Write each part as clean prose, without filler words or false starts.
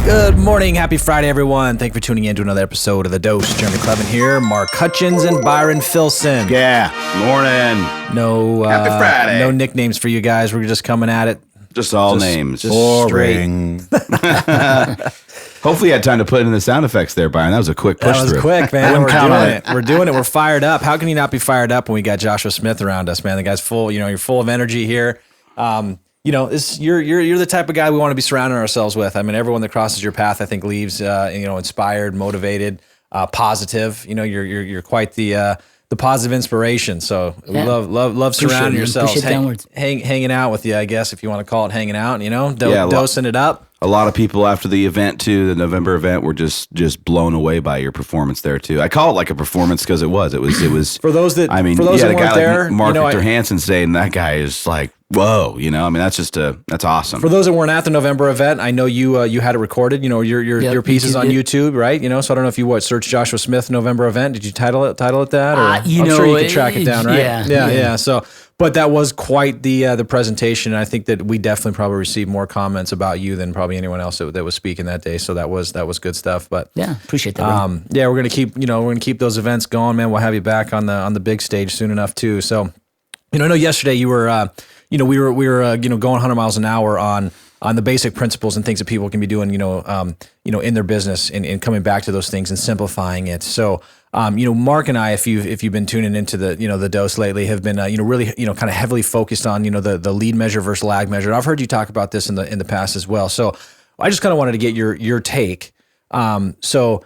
Good morning. Happy Friday, everyone. Thank you for tuning in to another episode of The Dose. Jereme Kleven here. Mark Hutchins and Byron Filson. Yeah. Morning. Happy Friday. No nicknames for you guys. We're just coming at it. Just all names. Just boring. Hopefully you had time to put in the sound effects there, Byron. That was a quick push through. That was quick, man. We're doing it. We're fired up. How can you not be fired up when we got Joshua Smith around us, man? The guy's full, you're full of energy here. You're the type of guy we want to be surrounding ourselves with. I mean, everyone that crosses your path, I think, leaves, inspired, motivated, positive. You're quite the positive inspiration. So we love surrounding yourselves, hanging out with you, I guess, if you want to call it hanging out, dosing it up. A lot of people after the event too, the November event, were just blown away by your performance there too. I call it like a performance because it was for those that weren't there. Like Mark Victor Hansen saying that guy is like, whoa, that's awesome. For those that weren't at the November event, I know you had it recorded. Your pieces on YouTube, right? So I don't know if you search Joshua Smith November event. Did you title it that? Or I'm sure you could track it down, right? Yeah. So. But that was quite the presentation, and I think that we definitely probably received more comments about you than probably anyone else that was speaking that day. So that was good stuff. But yeah, appreciate that. We're gonna keep those events going, man. We'll have you back on the big stage soon enough too. So, I know yesterday you were, we were going 100 miles an hour on the basic principles and things that people can be doing, in their business and coming back to those things and simplifying it. So. Mark and I, if you've been tuning into the dose lately, have been really kind of heavily focused on the lead measure versus lag measure. And I've heard you talk about this in the past as well. So I just kind of wanted to get your take. So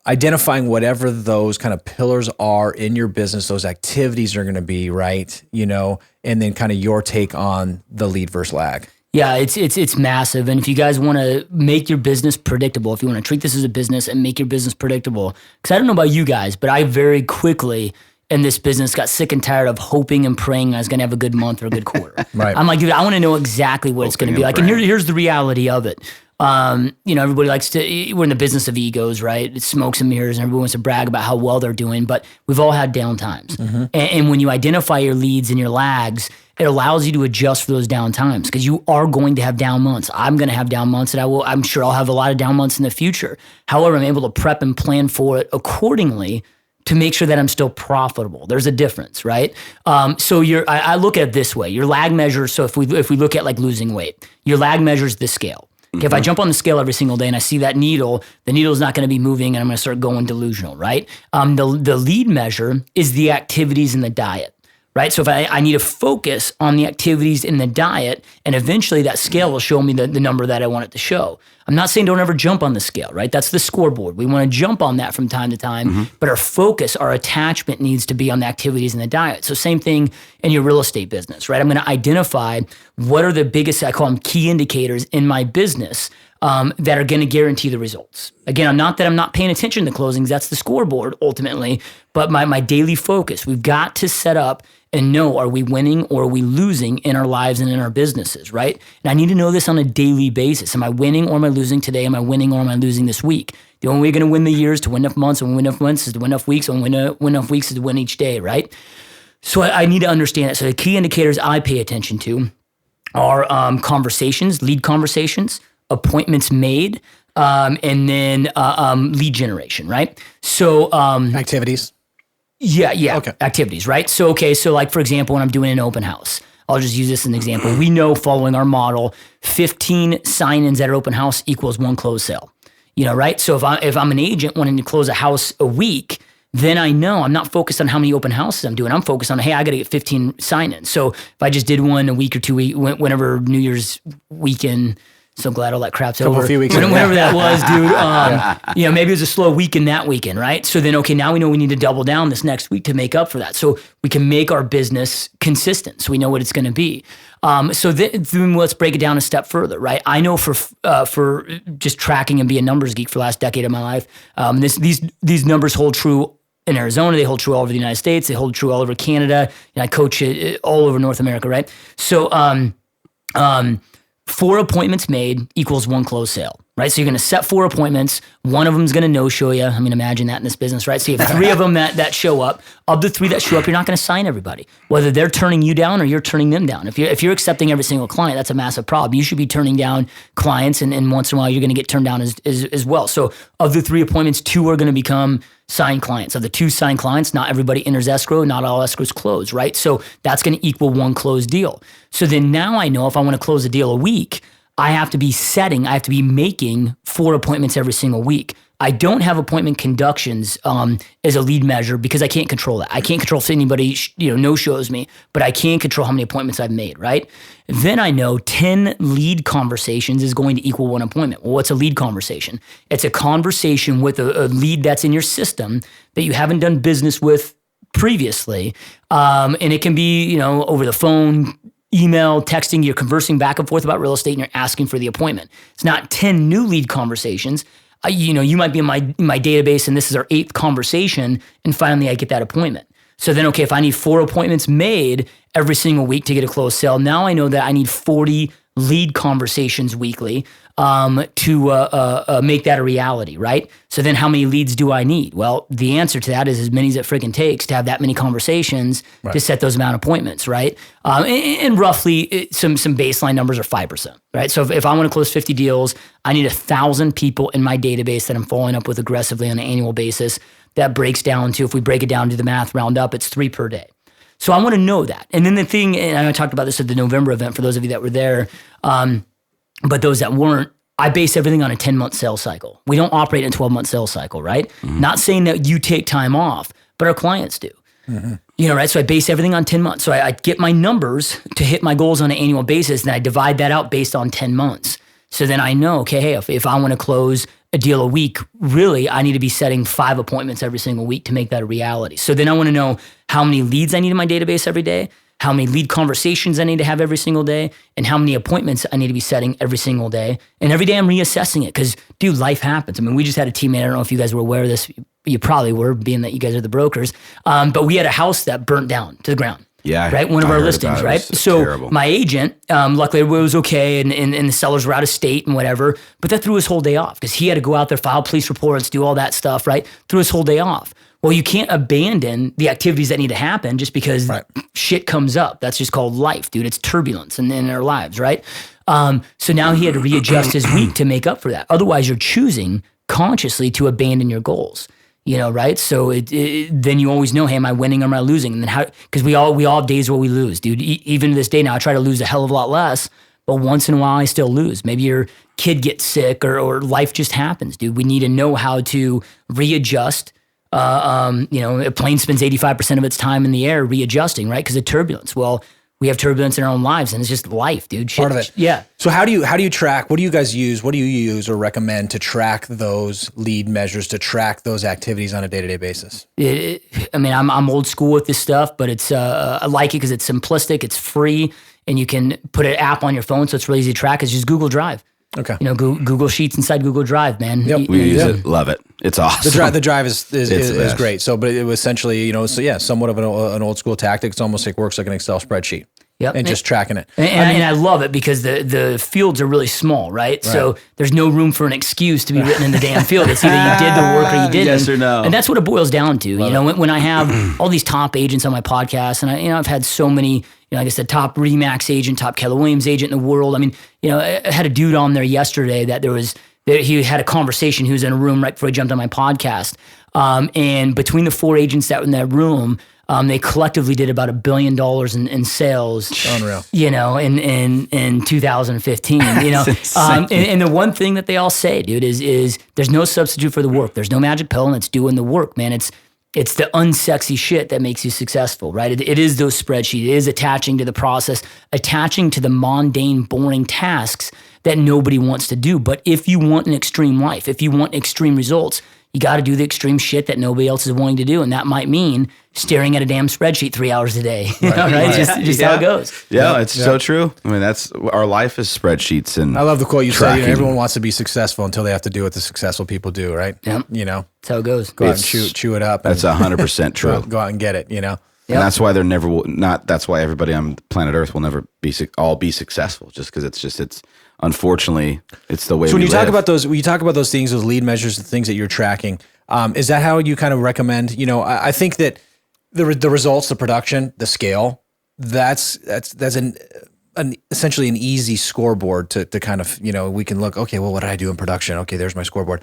identifying whatever those kind of pillars are in your business, those activities are going to be, right? And then kind of your take on the lead versus lag. Yeah, it's massive. And if you guys want to make your business predictable, if you want to treat this as a business and make your business predictable, because I don't know about you guys, but I very quickly in this business got sick and tired of hoping and praying I was going to have a good month or a good quarter. Right. I'm like, dude, I want to know exactly what it's going to be like. And here's the reality of it. Everybody likes to, we're in the business of egos, right? It's smokes and mirrors and everyone wants to brag about how well they're doing, but we've all had down times. Mm-hmm. And when you identify your leads and your lags, it allows you to adjust for those down times because you are going to have down months. I'm going to have down months, and I'm sure I'll have a lot of down months in the future. However, I'm able to prep and plan for it accordingly to make sure that I'm still profitable. There's a difference, right? So I look at it this way. Your lag measure, so if we look at like losing weight, your lag measure is the scale. Okay, if I jump on the scale every single day and I see that needle, the needle is not going to be moving and I'm going to start going delusional, right? The lead measure is the activities in the diet. Right? So if I need to focus on the activities in the diet, and eventually that scale will show me the number that I want it to show. I'm not saying don't ever jump on the scale, right? That's the scoreboard. We want to jump on that from time to time, but our focus, our attachment needs to be on the activities in the diet. So same thing in your real estate business, right? I'm going to identify what are the biggest, I call them key indicators in my business that are going to guarantee the results. Again, I'm not paying attention to closings. That's the scoreboard ultimately, but my daily focus, we've got to set up and know, are we winning or are we losing in our lives and in our businesses, right? And I need to know this on a daily basis. Am I winning or am I losing today? Am I winning or am I losing this week? The only way you're going to win the year is to win enough months, and win enough months is to win enough weeks, and win enough weeks is to win each day, right? So I need to understand it. So the key indicators I pay attention to are conversations, lead conversations, appointments made, and then lead generation, right? So activities. Yeah. Okay. Activities, right? So like, for example, when I'm doing an open house, I'll just use this as an example. We know following our model, 15 sign-ins at our open house equals 1 closed sale, right? So if I'm an agent wanting to close a house a week, then I know I'm not focused on how many open houses I'm doing. I'm focused on, hey, I got to get 15 sign-ins. So if I just did one a week or 2 weeks, whenever New Year's weekend, so glad all that crap's over. A few weeks whenever that was, dude. Maybe it was a slow weekend that weekend, right? So then, okay, now we know we need to double down this next week to make up for that. So we can make our business consistent. So we know what it's going to be. So then let's break it down a step further, right? I know for just tracking and being a numbers geek for the last decade of my life, these numbers hold true in Arizona. They hold true all over the United States. They hold true all over Canada. And I coach it all over North America, right? So 4 appointments made equals 1 closed sale. right? So you're going to set 4 appointments. One of them is going to no-show you. I mean, imagine that in this business, right? So you have 3 of them that show up. Of the 3 that show up, you're not going to sign everybody, whether they're turning you down or you're turning them down. If you're accepting every single client, that's a massive problem. You should be turning down clients, and once in a while, you're going to get turned down as well. So of the 3 appointments, 2 are going to become signed clients. Of the 2 signed clients, not everybody enters escrow, not all escrows close, right? So that's going to equal 1 closed deal. So then now I know if I want to close a deal a week, I have to be making 4 appointments every single week. I don't have appointment conductions as a lead measure because I can't control that. I can't control if anybody no-shows me, but I can control how many appointments I've made, right? Then I know 10 lead conversations is going to equal 1 appointment. Well, what's a lead conversation? It's a conversation with a lead that's in your system that you haven't done business with previously, and it can be over the phone, email, texting, you're conversing back and forth about real estate and you're asking for the appointment. It's not 10 new lead conversations. You might be in my database and this is our 8th conversation and finally I get that appointment. So then, okay, if I need 4 appointments made every single week to get a closed sale, now I know that I need 40 lead conversations weekly to make that a reality, right? So then how many leads do I need? Well, the answer to that is as many as it freaking takes to have that many conversations to set those amount of appointments, right? And roughly some baseline numbers are 5%, right? So if I want to close 50 deals, I need 1,000 people in my database that I'm following up with aggressively on an annual basis. That breaks down to, if we break it down to the math, round up, it's 3 per day. So I want to know that. And then the thing, and I talked about this at the November event for those of you that were there, but those that weren't, I base everything on a 10-month sales cycle. We don't operate in a 12-month sales cycle, right? Mm-hmm. Not saying that you take time off, but our clients do. Mm-hmm. Right? So I base everything on 10 months. So I get my numbers to hit my goals on an annual basis, and I divide that out based on 10 months. So then I know, okay, hey, if I want to close a deal a week, really, I need to be setting 5 appointments every single week to make that a reality. So then I want to know how many leads I need in my database every day, how many lead conversations I need to have every single day, and how many appointments I need to be setting every single day. And every day I'm reassessing it because, dude, life happens. I mean, we just had a teammate, I don't know if you guys were aware of this. You probably were, being that you guys are the brokers. But we had a house that burnt down to the ground. Yeah. Right? One of our listings, right? So terrible. My agent, luckily it was okay and the sellers were out of state and whatever, but that threw his whole day off because he had to go out there, file police reports, do all that stuff, right? Threw his whole day off. Well, you can't abandon the activities that need to happen just because shit comes up. That's just called life, dude. It's turbulence in our lives, right? So now he had to readjust his week to make up for that. Otherwise, you're choosing consciously to abandon your goals. Right? So then you always know, hey, am I winning or am I losing? And then how? Because we all have days where we lose, dude. Even to this day now, I try to lose a hell of a lot less, but once in a while I still lose. Maybe your kid gets sick or life just happens, dude. We need to know how to readjust. A plane spends 85% of its time in the air readjusting, right? Because of turbulence. Well, we have turbulence in our own lives, and it's just life, dude. Shit, part of it. Yeah. So how do you track? What do you guys use? What do you use or recommend to track those lead measures, to track those activities on a day-to-day basis? I'm old school with this stuff, but it's I like it because it's simplistic, it's free, and you can put an app on your phone, so it's really easy to track. It's just Google Drive. Okay. Google Sheets inside Google Drive, man. Yep. We use it. Love it. It's awesome. The drive is great. So, but it was essentially, somewhat of an old school tactic. It's almost like works like an Excel spreadsheet. Yep. And just tracking it. And I love it because the fields are really small, right? So there's no room for an excuse to be written in the damn field. It's either you did the work or you didn't. Yes or no. And that's what it boils down to. When I have all these top agents on my podcast, and I've had so many, like I said, top Remax agent, top Keller Williams agent in the world. I had a dude on there yesterday that he had a conversation. He was in a room right before he jumped on my podcast. And between the 4 agents that were in that room, they collectively did about $1 billion in sales. Unreal. In 2015. And the one thing that they all say, dude, is there's no substitute for the work. There's no magic pill, and it's doing the work, man. It's the unsexy shit that makes you successful, right? It is those spreadsheets. It is attaching to the process, attaching to the mundane, boring tasks that nobody wants to do. But if you want an extreme life, if you want extreme results, you got to do the extreme shit that nobody else is willing to do. And that might mean staring at a damn spreadsheet 3 hours a day, right? Just how it goes. Yeah, it's so true. That's our life is spreadsheets. And I love the quote you said, everyone wants to be successful until they have to do what the successful people do, right? Yep. That's how it goes. Go out and chew it up. That's 100% true. Go out and get it, Yep. And that's why there never will not. That's why everybody on planet Earth will never all be successful. Just because it's unfortunately it's the way. So when we you live. talk about those things, those lead measures, the things that you're tracking, is that how you kind of recommend? You know, I think that the results, the production, the scale, that's essentially an easy scoreboard to kind of, you know, we can look, okay, well, what did I do in production? Okay, there's my scoreboard.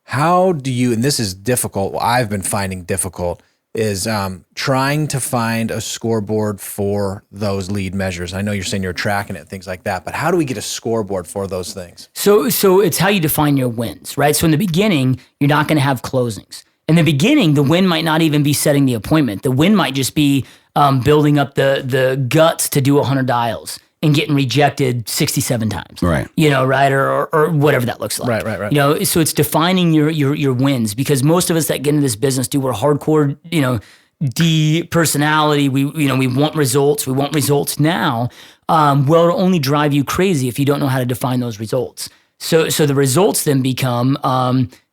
How do you, and this is difficult, what I've been finding difficult is trying to find a scoreboard for those lead measures. I know you're saying you're tracking it, things like that, but how do we get a scoreboard for those things? So it's how you define your wins, right? So in the beginning, you're not going to have closings. In the beginning, the win might not even be setting the appointment. The win might just be building up the guts to do 100 dials and getting rejected 67 times. Right. You know, right? Or whatever that looks like. Right. You know, so it's defining your wins, because most of us that get into this business we're hardcore, you know, D personality. We want results. We want results now. Well, it'll only drive you crazy if you don't know how to define those results. So the results then become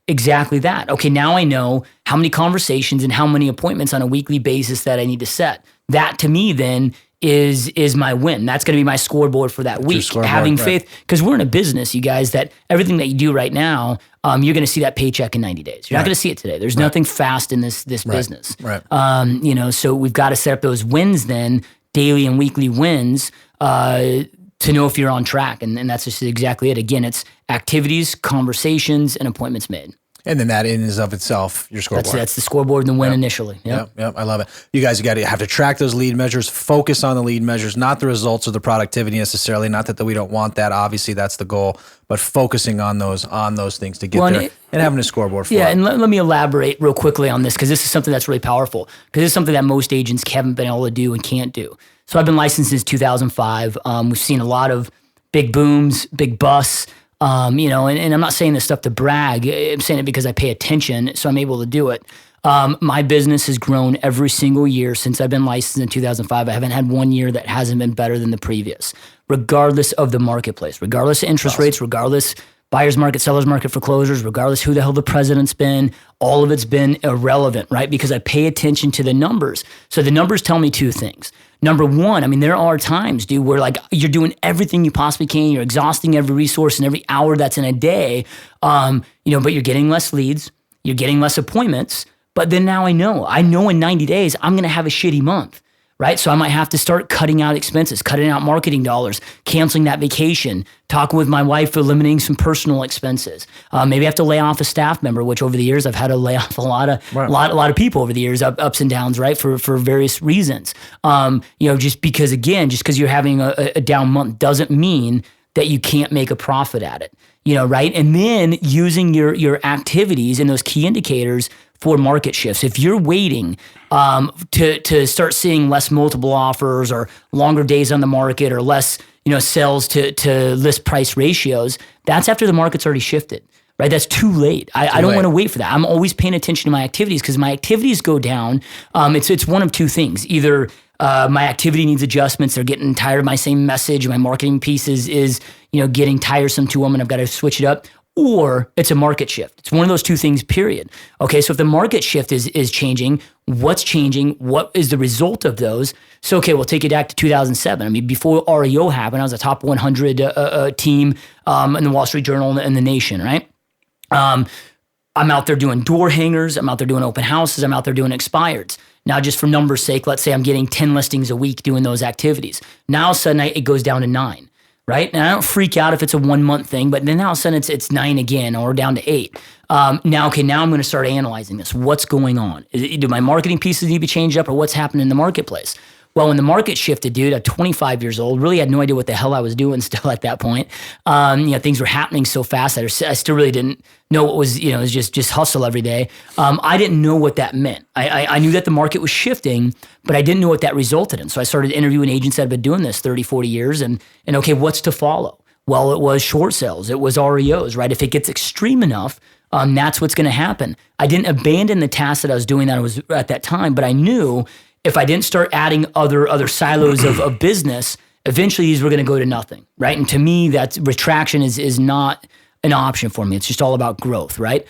exactly that. Okay, now I know how many conversations and how many appointments on a weekly basis that I need to set. That to me then is my win. That's going to be my scoreboard for that week. Having faith, because we're in a business, you guys, that everything that you do right now, you're going to see that paycheck in 90 days. You're not going to see it today. There's nothing fast in this business. Right. You know, so we've got to set up those wins then, daily and weekly wins, to know if you're on track. And that's just exactly it. Again, it's activities, conversations, and appointments made. And then that in and of itself, your scoreboard. That's the scoreboard and the win initially. Yep. I love it. You guys, you have to track those lead measures, focus on the lead measures, not the results or the productivity necessarily. Not that we don't want that. Obviously, that's the goal, but focusing on those things to get there and having a scoreboard for it. Yeah, and let me elaborate real quickly on this, because this is something that's really powerful, because it's something that most agents haven't been able to do and can't do. So I've been licensed since 2005. We've seen a lot of big booms, big busts. You know, and I'm not saying this stuff to brag. I'm saying it because I pay attention, so I'm able to do it. My business has grown every single year since I've been licensed in 2005. I haven't had one year that hasn't been better than the previous, regardless of the marketplace, regardless of interest rates, regardless buyer's market, seller's market, foreclosures, regardless who the hell the president's been. All of it's been irrelevant, right? Because I pay attention to the numbers. So the numbers tell me two things. Number one, I mean, there are times, dude, where like you're doing everything you possibly can. You're exhausting every resource and every hour that's in a day, you know, but you're getting less leads. You're getting less appointments. But then now I know in 90 days, I'm going to have a shitty month, right? So I might have to start cutting out expenses, cutting out marketing dollars, canceling that vacation, talking with my wife, eliminating some personal expenses. Maybe I have to lay off a staff member, which over the years I've had to lay off a lot of people over the years, ups and downs, right? For various reasons. You know, just because you're having a down month doesn't mean that you can't make a profit at it. You know, right? And then using your activities and those key indicators for market shifts. If you're waiting to start seeing less multiple offers or longer days on the market or less, you know, sales to list price ratios, that's after the market's already shifted, right? That's too late. I don't want to wait for that. I'm always paying attention to my activities, because my activities go down. It's one of two things. Either my activity needs adjustments. They're getting tired of my same message. My marketing piece is you know, getting tiresome to them, and I've got to switch it up. Or it's a market shift. It's one of those two things, period. Okay, so if the market shift is changing, what's changing? What is the result of those? So, okay, we'll take it back to 2007. I mean, before REO happened, I was a top 100 team in the Wall Street Journal and the Nation, right? I'm out there doing door hangers. I'm out there doing open houses. I'm out there doing expireds. Now, just for numbers' sake, let's say I'm getting 10 listings a week doing those activities. Now, all of a sudden, it goes down to 9. Right? And I don't freak out if it's a 1 month thing, but then all of a sudden it's 9 again, or down to 8. Now I'm going to start analyzing this. What's going on? Do my marketing pieces need to be changed up, or what's happening in the marketplace? Well, when the market shifted, dude, at 25 years old, really had no idea what the hell I was doing still at that point. You know, things were happening so fast that I still really didn't know what was, you know, it was just hustle every day. I didn't know what that meant. I knew that the market was shifting, but I didn't know what that resulted in. So I started interviewing agents that had been doing this 30, 40 years and okay, what's to follow? Well, it was short sales. It was REOs, right? If it gets extreme enough, that's what's going to happen. I didn't abandon the task that I was doing that I was at that time, but I knew if I didn't start adding other silos of business, eventually these were going to go to nothing, right? And to me, that retraction is not an option for me. It's just all about growth, right?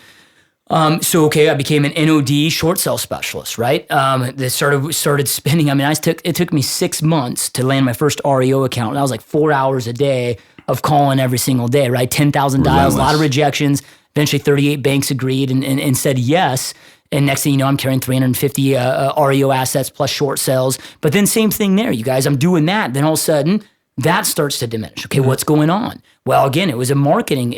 So okay, I became an NOD short sale specialist, right? That started spending. I mean, it took me 6 months to land my first REO account. And I was like 4 hours a day of calling every single day, right? 10,000 dials, a lot of rejections. Eventually 38 banks agreed and said yes. And next thing you know, I'm carrying 350 REO assets plus short sales. But then same thing there, you guys, I'm doing that. Then all of a sudden, that starts to diminish. Okay, what's going on? Well, again, it was a marketing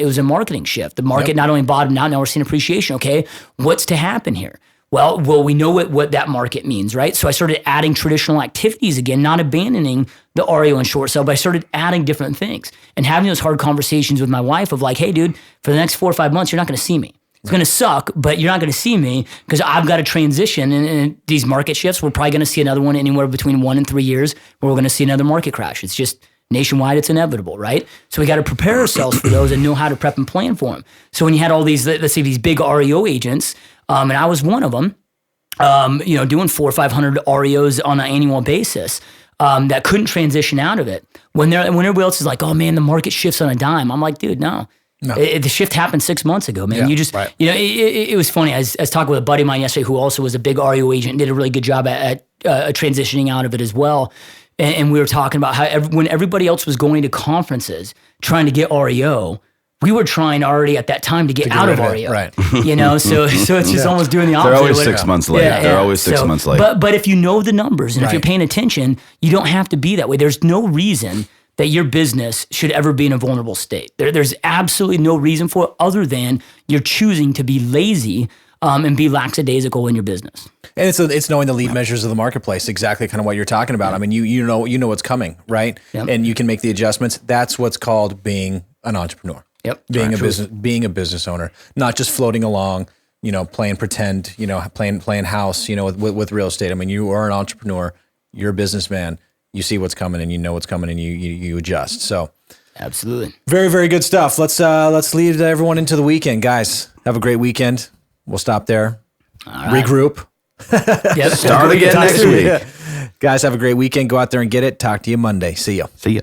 shift. The market not only bottomed out, now we're seeing appreciation. Okay, what's to happen here? Well, we know what that market means, right? So I started adding traditional activities again, not abandoning the REO and short sale, but I started adding different things and having those hard conversations with my wife of like, hey, dude, for the next 4 or 5 months, you're not going to see me. It's going to suck, but you're not going to see me because I've got to transition. And these market shifts, we're probably going to see another one anywhere between 1 and 3 years where we're going to see another market crash. It's just nationwide, it's inevitable, right? So we got to prepare ourselves for those and know how to prep and plan for them. So when you had all these, let's say these big REO agents, and I was one of them, doing 400 or 500 REOs on an annual basis, that couldn't transition out of it. When everybody else is like, oh man, the market shifts on a dime. I'm like, dude, no. The shift happened 6 months ago, man. It was funny. I was talking with a buddy of mine yesterday who also was a big REO agent and did a really good job at transitioning out of it as well. And we were talking about how when everybody else was going to conferences trying to get REO, we were trying already at that time to get out of REO. Right. So it's just almost doing the opposite. They're always 6 months late. They're always 6 months late. But if you know the numbers and if you're paying attention, you don't have to be that way. There's no reason that your business should ever be in a vulnerable state. There's absolutely no reason for it other than you're choosing to be lazy and be lackadaisical in your business. And it's knowing the lead measures of the marketplace, exactly kind of what you're talking about. I mean, you know what's coming, right? Yep. And you can make the adjustments. That's what's called being an entrepreneur. Yep. Being a business owner, not just floating along, playing pretend, playing house, with real estate. I mean, you are an entrepreneur, you're a businessman. You see what's coming and you know what's coming and you adjust. So absolutely. Very, very good stuff. Let's lead everyone into the weekend. Guys, have a great weekend. We'll stop there. All right. Regroup. Start again next week. Guys, have a great weekend. Go out there and get it. Talk to you Monday. See ya.